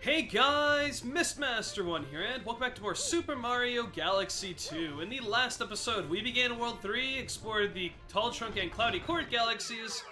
Hey guys, Mistmaster1 here, and welcome back to more Super Mario Galaxy 2. In the last episode, we began World 3, explored the Tall Trunk and Cloudy Court galaxies,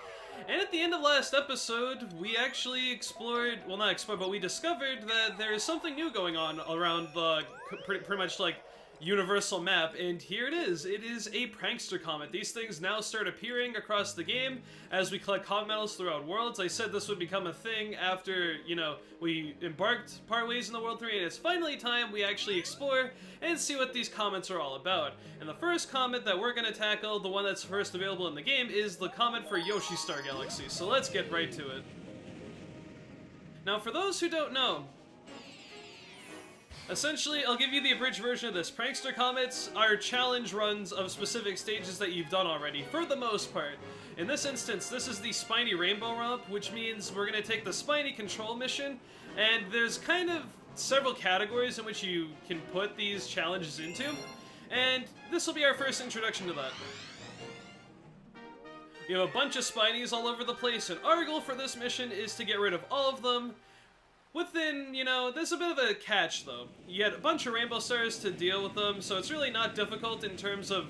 and at the end of last episode, we actually explored, well not explored, but we discovered that there is something new going on around the pretty much like universal map, and here it is. It is a prankster comet. These things now start appearing across the game as we collect comet medals throughout worlds. I said this would become a thing after, you know, we embarked part ways in the World 3, and it's finally time we actually explore and see what these comets are all about. And the first comet that we're going to tackle, the one that's first available in the game, is the comet for Yoshi Star Galaxy. So let's get right to it. Now, for those who don't know, essentially, I'll give you the abridged version of this. Prankster Comets are challenge runs of specific stages that you've done already, for the most part. In this instance, this is the Spiny Rainbow Rub, which means we're going to take the Spiny Control mission, and there's kind of several categories in which you can put these challenges into, and this will be our first introduction to that. We have a bunch of Spinies all over the place, and our goal for this mission is to get rid of all of them. Within, you know, there's a bit of a catch, though. You get a bunch of rainbow stars to deal with them, so it's really not difficult in terms of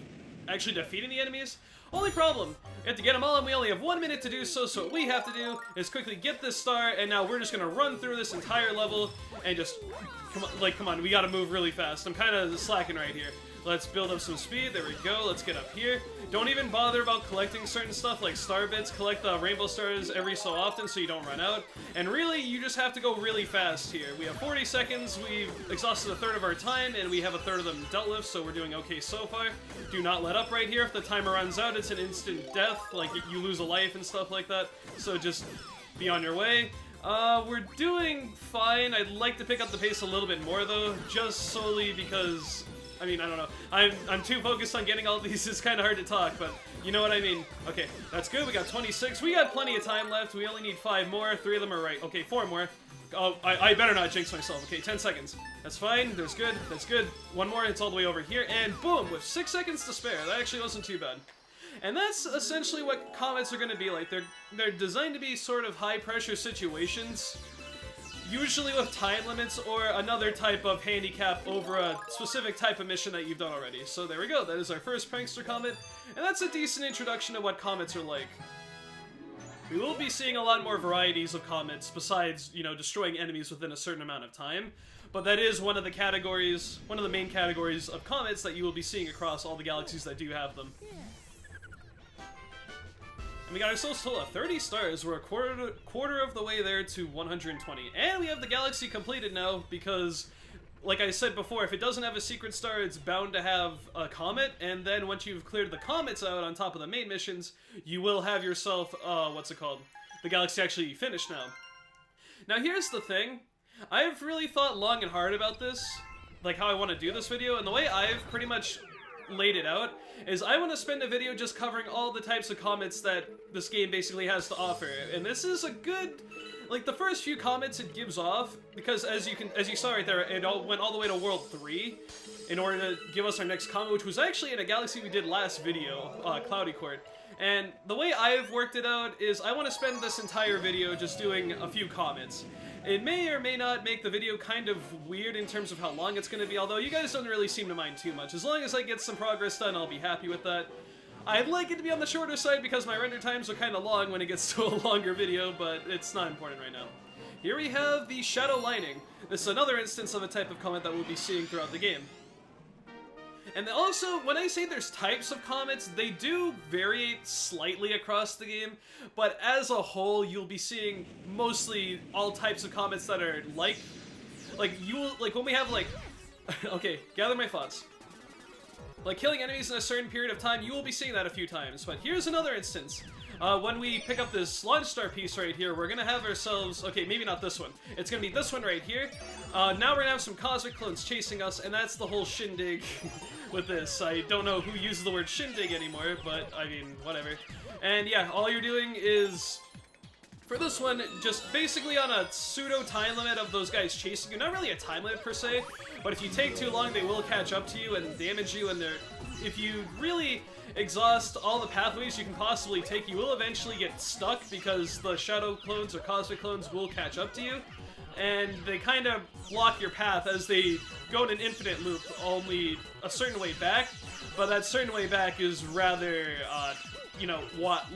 actually defeating the enemies. Only problem, we have to get them all, and we only have 1 minute to do so, so what we have to do is quickly get this star, and now we're just gonna run through this entire level, and just, come on, we gotta move really fast. I'm kinda slacking right here. Let's build up some speed, there we go, let's get up here. Don't even bother about collecting certain stuff like star bits, collect the rainbow stars every so often so you don't run out. And really, you just have to go really fast here. We have 40 seconds, we've exhausted a third of our time, and we have a third of them dealt with, so we're doing okay so far. Do not let up right here. If the timer runs out, it's an instant death, like you lose a life and stuff like that, so just be on your way. We're doing fine. I'd like to pick up the pace a little bit more though, just solely because, I mean, I don't know. I'm too focused on getting all these, it's kind of hard to talk, but you know what I mean. Okay, that's good. We got 26. We got plenty of time left. We only need 5 more. 3 of them are right. Okay, 4 more. Oh, I better not jinx myself. Okay, 10 seconds. That's fine. That's good. That's good. 1 more. It's all the way over here. And boom, with 6 seconds to spare. That actually wasn't too bad. And that's essentially what comets are going to be like. They're designed to be sort of high-pressure situations, usually with time limits or another type of handicap over a specific type of mission that you've done already. So there we go, that is our first prankster comet, and that's a decent introduction to what comets are like. We will be seeing a lot more varieties of comets besides, you know, destroying enemies within a certain amount of time, but that is one of the categories, one of the main categories of comets that you will be seeing across all the galaxies that do have them. And we got ourselves still at 30 stars. We're a quarter of the way there to 120. And we have the galaxy completed now because, like I said before, if it doesn't have a secret star, it's bound to have a comet. And then once you've cleared the comets out on top of the main missions, you will have yourself, what's it called? The galaxy actually finished now. Now here's the thing. I've really thought long and hard about this, like how I want to do this video, and the way I've pretty much laid it out is I want to spend a video just covering all the types of comets that this game basically has to offer, and this is a good, like the first few comets it gives off, because as you saw right there, it all went all the way to World 3 in order to give us our next comet, which was actually in a galaxy we did last video, Cloudy Court. And the way I've worked it out is I want to spend this entire video just doing a few comets. It may or may not make the video kind of weird in terms of how long it's going to be, although you guys don't really seem to mind too much. As long as I get some progress done, I'll be happy with that. I'd like it to be on the shorter side because my render times are kind of long when it gets to a longer video, but it's not important right now. Here we have the Shadow Lining. This is another instance of a type of comet that we'll be seeing throughout the game. And also, when I say there's types of comets, they do vary slightly across the game, but as a whole, you'll be seeing mostly all types of comets that are like when we have, like, okay, gather my thoughts. Like, killing enemies in a certain period of time, you will be seeing that a few times, but here's another instance. When we pick up this launch star piece right here, we're gonna have ourselves, okay, maybe not this one. It's gonna be this one right here. Now we're gonna have some cosmic clones chasing us, and that's the whole shindig with this. I don't know who uses the word shindig anymore, but I mean, whatever. And yeah, all you're doing is, for this one, just basically on a pseudo time limit of those guys chasing you. Not really a time limit per se, but if you take too long, they will catch up to you and damage you, and if you really exhaust all the pathways you can possibly take, you will eventually get stuck because the shadow clones or cosmic clones will catch up to you. and they kind of block your path as they go in an infinite loop, only a certain way back, but that certain way back is rather, you know,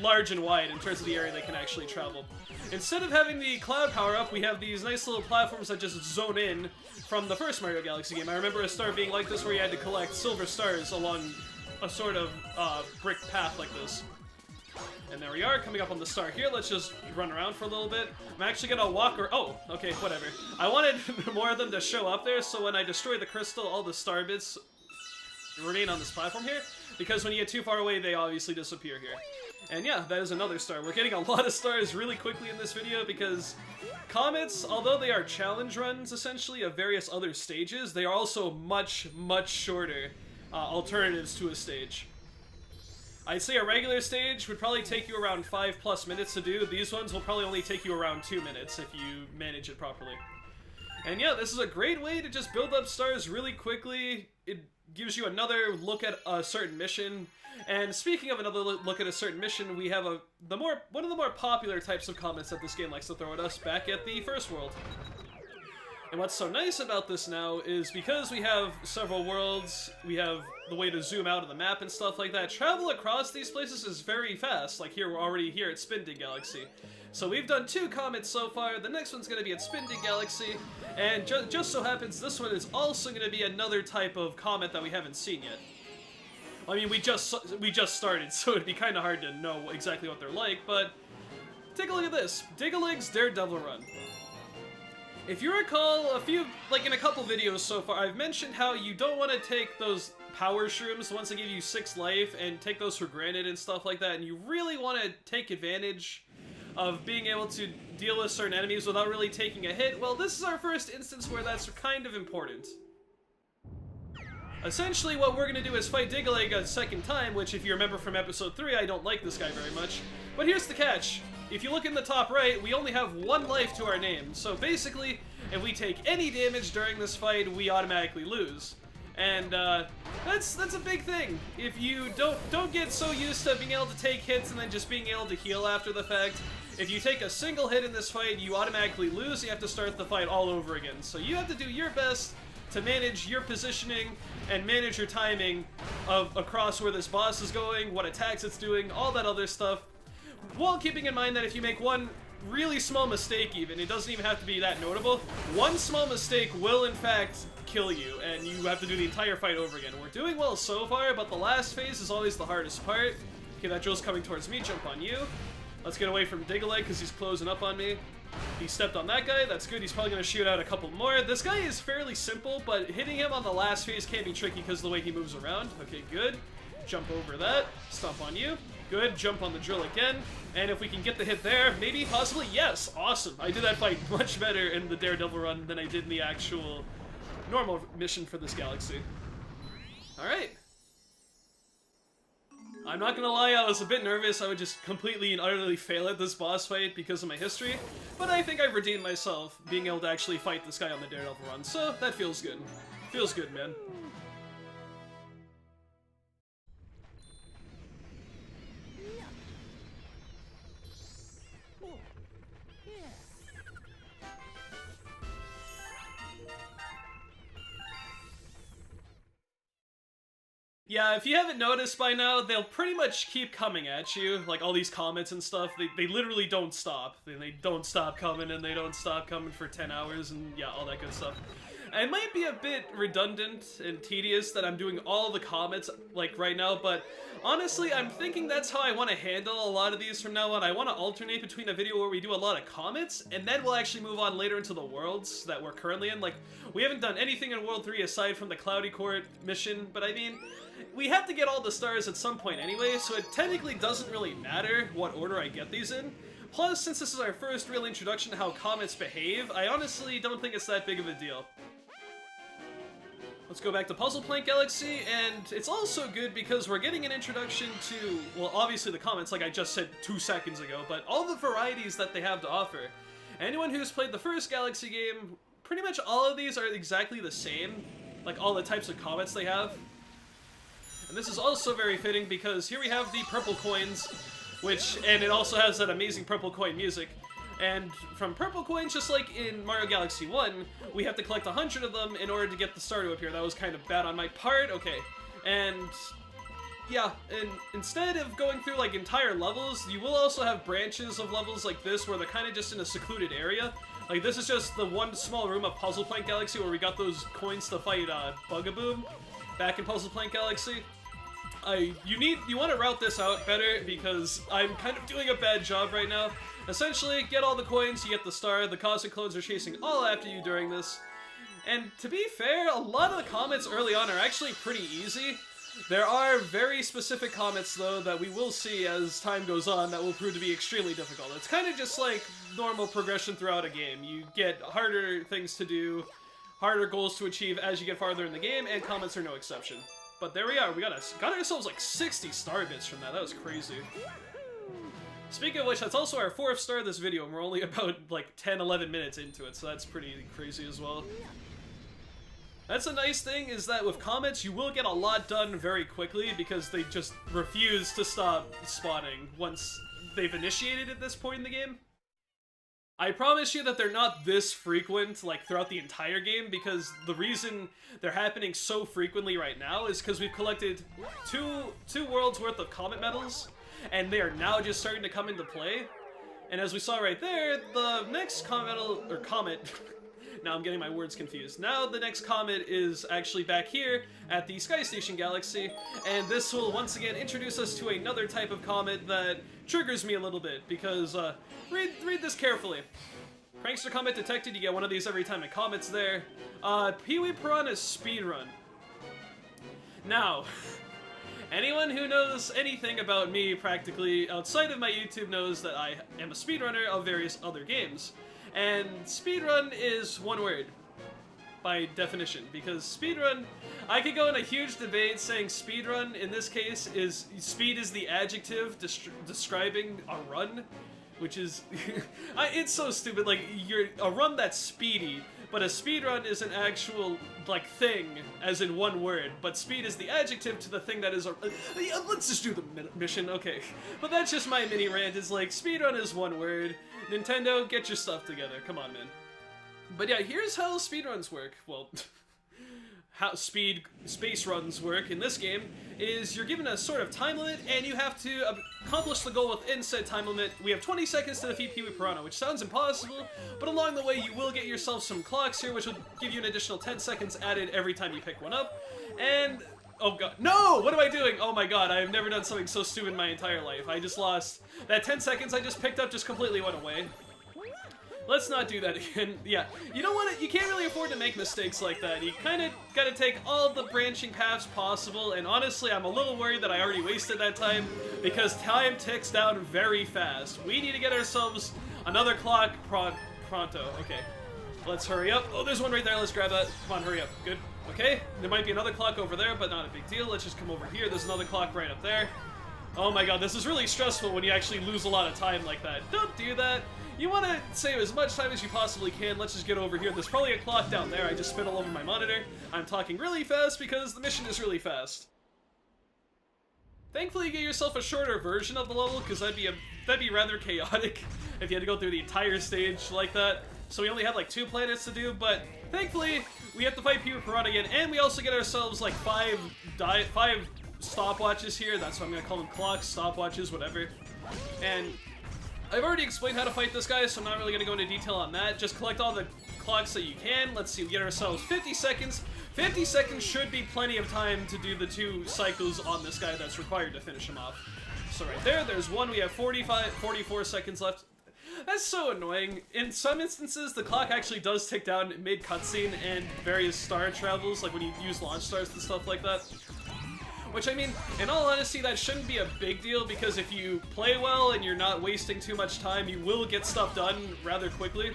large and wide in terms of the area they can actually travel. Instead of having the cloud power up, we have these nice little platforms that just zone in from the first Mario Galaxy game. I remember a star being like this where you had to collect silver stars along a sort of brick path like this. And there we are, coming up on the star here. Let's just run around for a little bit. I'm actually gonna walk or oh, okay, whatever. I wanted more of them to show up there, so when I destroy the crystal, all the star bits remain on this platform here, because when you get too far away, they obviously disappear here. And yeah, that is another star. We're getting a lot of stars really quickly in this video because comets, although they are challenge runs essentially of various other stages, they are also much, much shorter alternatives to a stage. I'd say a regular stage would probably take you around 5+ minutes to do. These ones will probably only take you around 2 minutes if you manage it properly. And yeah, this is a great way to just build up stars really quickly. It gives you another look at a certain mission. And speaking of another look at a certain mission, we have one of the more popular types of comments that this game likes to throw at us back at the first world. And what's so nice about this now is because we have several worlds, we have the way to zoom out of the map and stuff like that, travel across these places is very fast. Like here, we're already here at Speedrun Galaxy. So we've done 2 comets so far, the next one's going to be at Speedrun Galaxy, and just so happens this one is also going to be another type of comet that we haven't seen yet. I mean, we just started, so it'd be kind of hard to know exactly what they're like, but take a look at this. Diggle Eggs Daredevil Run. If you recall, in a couple videos so far, I've mentioned how you don't want to take those power shrooms, the ones that give you 6 life, and take those for granted and stuff like that, and you really want to take advantage of being able to deal with certain enemies without really taking a hit. Well, this is our first instance where that's kind of important. Essentially, what we're going to do is fight Digga-Leg a second time, which, if you remember from episode 3, I don't like this guy very much. But here's the catch. If you look in the top right, we only have 1 life to our name. So basically, if we take any damage during this fight, we automatically lose. And that's a big thing. If you don't get so used to being able to take hits and then just being able to heal after the fact, if you take a single hit in this fight, you automatically lose. You have to start the fight all over again. So you have to do your best to manage your positioning and manage your timing across where this boss is going, what attacks it's doing, all that other stuff, while keeping in mind that if you make one really small mistake even, it doesn't even have to be that notable, one small mistake will in fact kill you, and you have to do the entire fight over again. We're doing well so far, but the last phase is always the hardest part. Okay, that drill's coming towards me, jump on you. Let's get away from Digga-Leg because he's closing up on me. He stepped on that guy, that's good, he's probably going to shoot out a couple more. This guy is fairly simple, but hitting him on the last phase can be tricky because of the way he moves around. Okay, good. Jump over that, stomp on you. Good, jump on the drill again, and if we can get the hit there, maybe, possibly, yes, awesome. I did that fight much better in the Daredevil run than I did in the actual normal mission for this galaxy. Alright. I'm not gonna lie, I was a bit nervous I would just completely and utterly fail at this boss fight because of my history, but I think I've redeemed myself being able to actually fight this guy on the Daredevil run, so that feels good. Feels good, man. Yeah, if you haven't noticed by now, they'll pretty much keep coming at you, like all these comments and stuff, they literally don't stop. They don't stop coming, and they don't stop coming for 10 hours, and yeah, all that good stuff. It might be a bit redundant and tedious that I'm doing all the comments, like, right now, but honestly, I'm thinking that's how I want to handle a lot of these from now on. I want to alternate between a video where we do a lot of comments, and then we'll actually move on later into the worlds that we're currently in. Like, we haven't done anything in World 3 aside from the Cloudy Court mission, but I mean, we have to get all the stars at some point anyway, so it technically doesn't really matter what order I get these in. Plus, since this is our first real introduction to how comets behave, I honestly don't think it's that big of a deal. Let's go back to Puzzle Plank Galaxy, and it's also good because we're getting an introduction to, well, obviously the comments, like I just said 2 seconds ago, but all the varieties that they have to offer. Anyone who's played the first Galaxy game, pretty much all of these are exactly the same, like all the types of comets they have. And this is also very fitting because here we have the purple coins, and it also has that amazing purple coin music. And from purple coins, just like in Mario Galaxy 1, we have to collect 100 of them in order to get the star to appear. That was kind of bad on my part. Okay. And yeah, and instead of going through like entire levels, you will also have branches of levels like this where they're kind of just in a secluded area. Like this is just the one small room of Puzzle Plank Galaxy where we got those coins to fight Bugaboom back in Puzzle Plank Galaxy. You want to route this out better because I'm kind of doing a bad job right now. Essentially, get all the coins, you get the star, the Cosmic Clones are chasing all after you during this. And to be fair, a lot of the comets early on are actually pretty easy. There are very specific comets, though, that we will see as time goes on that will prove to be extremely difficult. It's kind of just like normal progression throughout a game. You get harder things to do, harder goals to achieve as you get farther in the game, and comets are no exception. But there we are, we got ourselves like 60 star bits from that. That was crazy. Speaking of which, that's also our 4th star of this video, and we're only about like 10-11 minutes into it, so that's pretty crazy as well. That's a nice thing, is that with comets, you will get a lot done very quickly because they just refuse to stop spawning once they've initiated at this point in the game. I promise you that they're not this frequent, like, throughout the entire game, because the reason they're happening so frequently right now is because we've collected two worlds worth of comet medals, and they are now just starting to come into play. And as we saw right there, the next comet medal, or comet... Now I'm getting my words confused. Now the next comet is actually back here at the Sky Station Galaxy, and this will once again introduce us to another type of comet that triggers me a little bit, because, read this carefully. Prankster comet detected, you get one of these every time a comet's there. Peewee Piranha's Speedrun. Now, anyone who knows anything about me practically outside of my YouTube knows that I am a speedrunner of various other games. And speedrun is one word, by definition, because speedrun, I could go in a huge debate saying speedrun, in this case, is speed is the adjective describing a run, which is, it's so stupid, like, you're a run that's speedy, but a speedrun is an actual, like, thing, as in one word, but speed is the adjective to the thing that is a, let's just do the mission, okay. But that's just my mini rant, is like, speedrun is one word. Nintendo, get your stuff together, come on, man. But yeah, here's how speedruns work. Well, how space runs work in this game is you're given a sort of time limit, and you have to accomplish the goal within said time limit. We have 20 seconds to defeat Peewee Piranha, which sounds impossible, but along the way you will get yourself some clocks here, which will give you an additional 10 seconds added every time you pick one up. And oh god, no! What am I doing? Oh my god, I have never done something so stupid in my entire life. I just lost. That 10 seconds I just picked up just completely went away. Let's not do that again. Yeah, you don't want to, you can't really afford to make mistakes like that. You kind of got to take all the branching paths possible, and honestly, I'm a little worried that I already wasted that time, because time ticks down very fast. We need to get ourselves another clock pronto. Okay, let's hurry up. Oh, there's one right there. Let's grab that. Come on, hurry up. Good. Okay, there might be another clock over there, but not a big deal. Let's just come over here. There's another clock right up there. Oh my god, this is really stressful when you actually lose a lot of time like that. Don't do that. You want to save as much time as you possibly can. Let's just get over here. There's probably a clock down there. I just spit all over my monitor. I'm talking really fast because the mission is really fast. Thankfully, you get yourself a shorter version of the level, because that'd be rather chaotic if you had to go through the entire stage like that. So we only had like 2 planets to do, but thankfully we have to fight Peewee Piranha again, and we also get ourselves like 5 stopwatches here. That's what I'm gonna call them, clocks, stopwatches, whatever. And I've already explained how to fight this guy, so I'm not really gonna go into detail on that. Just collect all the clocks that you can. Let's see, we get ourselves 50 seconds. 50 seconds should be plenty of time to do the 2 cycles on this guy that's required to finish him off. So right there, there's one. We have 44 seconds left. That's so annoying. In some instances, the clock actually does tick down mid-cutscene and various star travels, like when you use launch stars and stuff like that. Which, I mean, in all honesty, that shouldn't be a big deal, because if you play well and you're not wasting too much time, you will get stuff done rather quickly.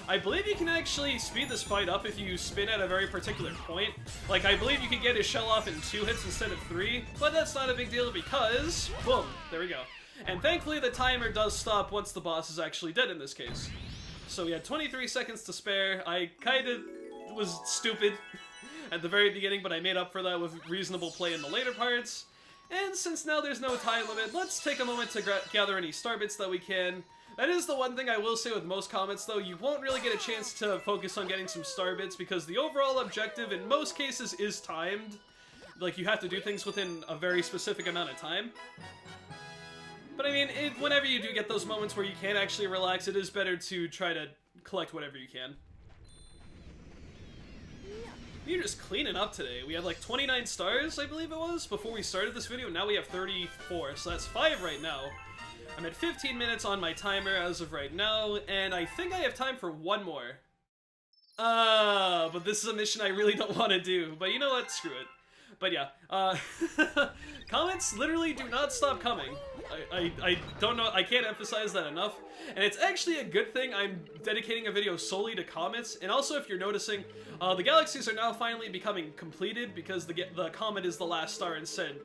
I believe you can actually speed this fight up if you spin at a very particular point. Like, I believe you can get his shell off in 2 hits instead of 3, but that's not a big deal because, boom, there we go. And thankfully the timer does stop once the boss is actually dead in this case. So we had 23 seconds to spare. I kinda was stupid at the very beginning, but I made up for that with reasonable play in the later parts. And since now there's no time limit, let's take a moment to gather any star bits that we can. That is the one thing I will say with most comments, though. You won't really get a chance to focus on getting some star bits because the overall objective in most cases is timed. Like, you have to do things within a very specific amount of time. But I mean, whenever you do get those moments where you can't actually relax, it is better to try to collect whatever you can. You're just cleaning up today. We had like 29 stars, I believe it was, before we started this video. Now we have 34, so that's 5 right now. I'm at 15 minutes on my timer as of right now, and I think I have time for one more. But this is a mission I really don't want to do. But you know what? Screw it. But yeah, comments literally do not stop coming. I don't know, I can't emphasize that enough. And it's actually a good thing I'm dedicating a video solely to comments. And also, if you're noticing, the galaxies are now finally becoming completed because the comet is the last star in said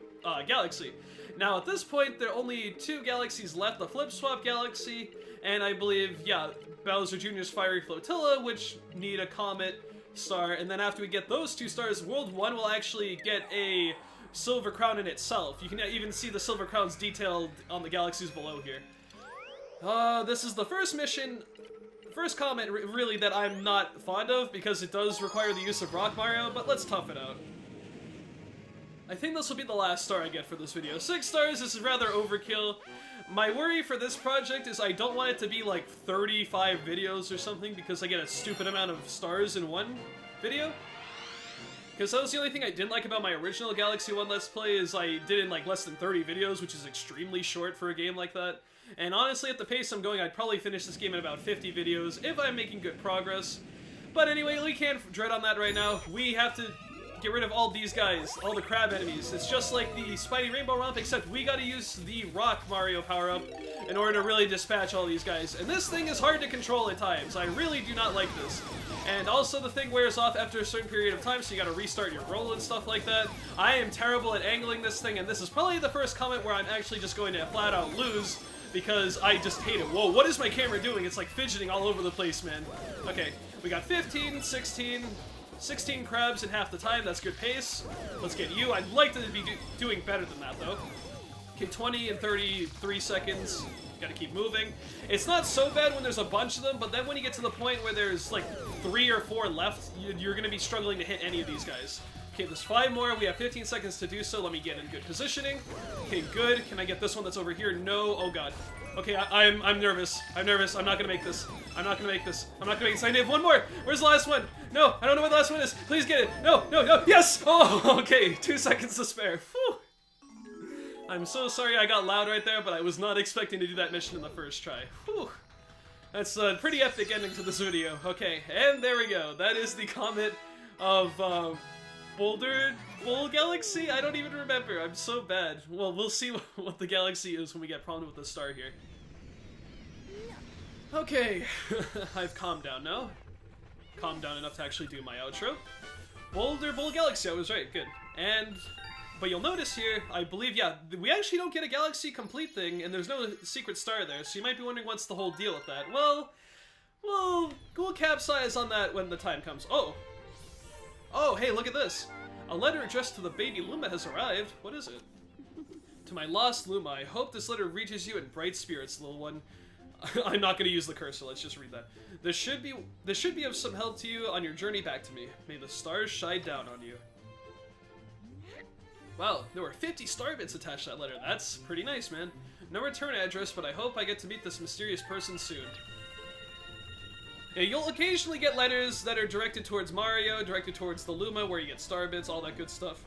galaxy. Now, at this point, there are only 2 galaxies left, the Flip Swap Galaxy, and I believe, yeah, Bowser Jr.'s Fiery Flotilla, which need a comet star, and then after we get those 2 stars, World 1 will actually get a silver crown in itself. You can even see the silver crowns detailed on the galaxies below here. This is the first mission, first comet really that I'm not fond of because it does require the use of Rock Mario, but let's tough it out. I think this will be the last star I get for this video. 6 stars, this is rather overkill. My worry for this project is I don't want it to be like 35 videos or something because I get a stupid amount of stars in one video. Because that was the only thing I didn't like about my original Galaxy 1 Let's Play is I did in like less than 30 videos, which is extremely short for a game like that. And honestly, at the pace I'm going, I'd probably finish this game in about 50 videos if I'm making good progress. But anyway, we can't dread on that right now. We have to get rid of all these guys, all the crab enemies. It's just like the Spiny Rainbow Rub, except we gotta use the Rock Mario power-up in order to really dispatch all these guys. And this thing is hard to control at times. I really do not like this. And also the thing wears off after a certain period of time, so you gotta restart your roll and stuff like that. I am terrible at angling this thing, and this is probably the first comment where I'm actually just going to flat out lose, because I just hate it. Whoa, what is my camera doing? It's like fidgeting all over the place, man. Okay, we got 15, 16 crabs in half the time. That's good pace. Let's get you. I'd like to be doing better than that, though. Okay, 20 and 33 seconds. Gotta keep moving. It's not so bad when there's a bunch of them, but then when you get to the point where there's like 3 or 4 left, you're gonna be struggling to hit any of these guys. Okay, there's 5 more. We have 15 seconds to do so. Let me get in good positioning. Okay, good. Can I get this one that's over here? No. Oh, God. Okay, I'm nervous. I'm nervous. I'm not gonna make this. I'm not gonna make this. I'm not gonna make this. I have one more. Where's the last one? No, I don't know where the last one is. Please get it. No, no, no. Yes! Oh, okay. 2 seconds to spare. Whew. I'm so sorry I got loud right there, but I was not expecting to do that mission in the first try. Whew. That's a pretty epic ending to this video. Okay, and there we go. That is the comet of, Boulder Galaxy? I don't even remember. I'm so bad. Well, we'll see what the galaxy is when we get prompted with the star here. Okay, I've calmed down now. Calmed down enough to actually do my outro. Boulder Galaxy, I was right, good. But you'll notice here, I believe, yeah, we actually don't get a galaxy complete thing, and there's no secret star there, so you might be wondering what's the whole deal with that. Well, we'll capsize on that when the time comes. Oh, hey, look at this. A letter addressed to the baby Luma has arrived. What is it? To my lost Luma, I hope this letter reaches you in bright spirits, little one. I'm not going to use the cursor, let's just read that. This should be of some help to you on your journey back to me. May the stars shine down on you. Wow, there were 50 star bits attached to that letter. That's pretty nice, man. No return address, but I hope I get to meet this mysterious person soon. Yeah, you'll occasionally get letters that are directed towards Mario, directed towards the Luma, where you get star bits, all that good stuff.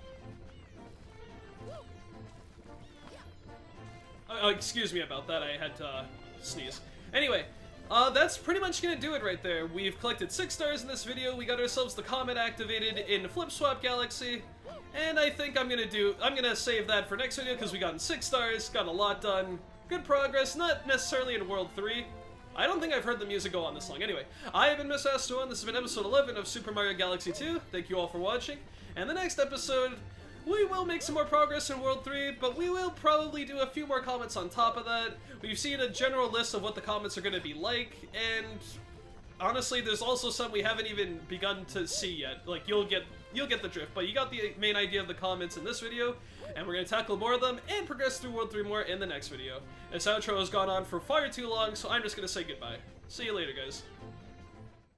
Oh, excuse me about that, I had to sneeze. Anyway, that's pretty much gonna do it right there. We've collected 6 stars in this video, we got ourselves the comet activated in Flip Swap Galaxy, and I think I'm gonna save that for next video because we got 6 stars, got a lot done, good progress, not necessarily in World 3. I don't think I've heard the music go on this long. Anyway, I have been Mr. Asto1, this has been episode 11 of Super Mario Galaxy 2. Thank you all for watching, and the next episode, we will make some more progress in World 3, but we will probably do a few more comments on top of that. We've seen a general list of what the comments are going to be like, and honestly, there's also some we haven't even begun to see yet. Like, you'll get the drift, but you got the main idea of the comments in this video, and we're going to tackle more of them and progress through World 3 more in the next video. This outro has gone on for far too long, so I'm just going to say goodbye. See you later, guys.